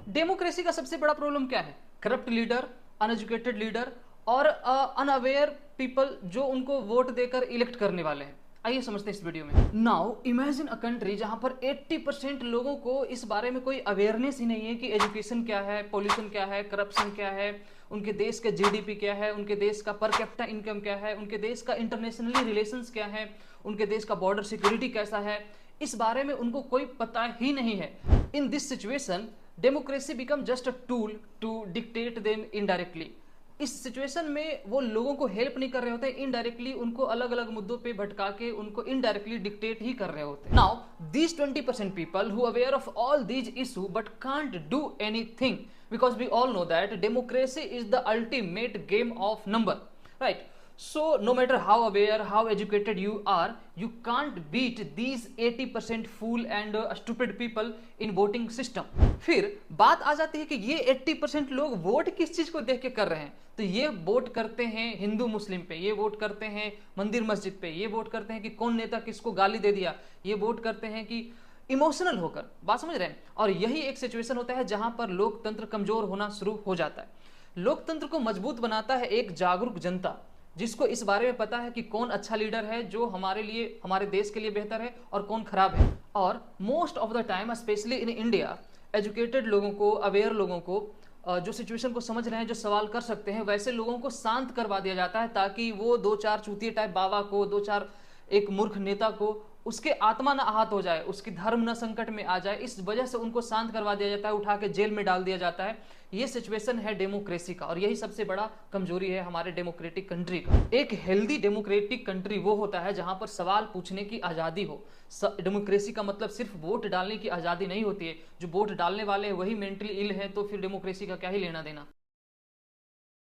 Democracy का सबसे बड़ा प्रॉब्लम क्या है? करप्ट लीडर, अनएजुकेटेड लीडर और अनअवेयर पीपल जो उनको वोट देकर इलेक्ट करने वाले हैं। आइए समझते हैं इस वीडियो में। नाउ इमेजिन अ कंट्री जहां पर 80% लोगों को इस बारे में कोई अवेयरनेस ही नहीं है कि एजुकेशन क्या है, पॉल्यूशन क्या है, करप्शन क्या है, उनके देश के जीडीपी क्या है, उनके देश का पर कैपिटा इनकम क्या है, उनके देश का इंटरनेशनली रिलेशंस क्या है, उनके देश का बॉर्डर सिक्योरिटी कैसा है, इस बारे में उनको कोई पता ही नहीं है। In this situation democracy become just a tool to dictate them indirectly. इस सिचुएशन में वो लोगों को हेल्प नहीं कर रहे होते, इनडायरेक्टली उनको अलग अलग मुद्दों पे भटका के उनको इनडायरेक्टली डिक्टेट ही कर रहे होते हैं। Now these 20% people who aware of all these issue but can't do anything because we all know that democracy is the ultimate game of number, right? So no matter how aware, how educated you are, you can't beat these 80% fool and stupid people in voting system. फिर बात आ जाती है कि ये 80% लोग vote किस चीज को देख के कर रहे हैं। तो ये वोट करते हैं हिंदू मुस्लिम पे, ये वोट करते हैं मंदिर मस्जिद पे, ये वोट करते हैं कि कौन नेता किसको गाली दे दिया, ये वोट करते हैं कि इमोशनल होकर। बात समझ रहे हैं? और यही एक सिचुएशन होता है जहां पर लोकतंत्र कमजोर होना शुरू हो जाता है। लोकतंत्र को मजबूत बनाता है एक जागरूक जनता जिसको इस बारे में पता है कि कौन अच्छा लीडर है जो हमारे लिए, हमारे देश के लिए बेहतर है और कौन खराब है। और most of the time specially in India educated लोगों को, अवेयर लोगों को, जो सिचुएशन को समझ रहे हैं, जो सवाल कर सकते हैं, वैसे लोगों को शांत करवा दिया जाता है ताकि वो दो चार चूतिए टाइप बाबा को, दो चार एक मूर्ख नेता को, उसके आत्मा ना आहत हो जाए, उसकी धर्म न संकट में आ जाए, इस वजह से उनको शांत करवा दिया जाता है, उठा के जेल में डाल दिया जाता है। ये सिचुएशन है डेमोक्रेसी का और यही सबसे बड़ा कमजोरी है हमारे डेमोक्रेटिक कंट्री का। एक हेल्दी डेमोक्रेटिक कंट्री वो होता है जहां पर सवाल पूछने की आजादी हो। डेमोक्रेसी का मतलब सिर्फ वोट डालने की आजादी नहीं होती है। जो वोट डालने वाले हैं वही मेंटली इल है, तो फिर डेमोक्रेसी का क्या ही लेना देना।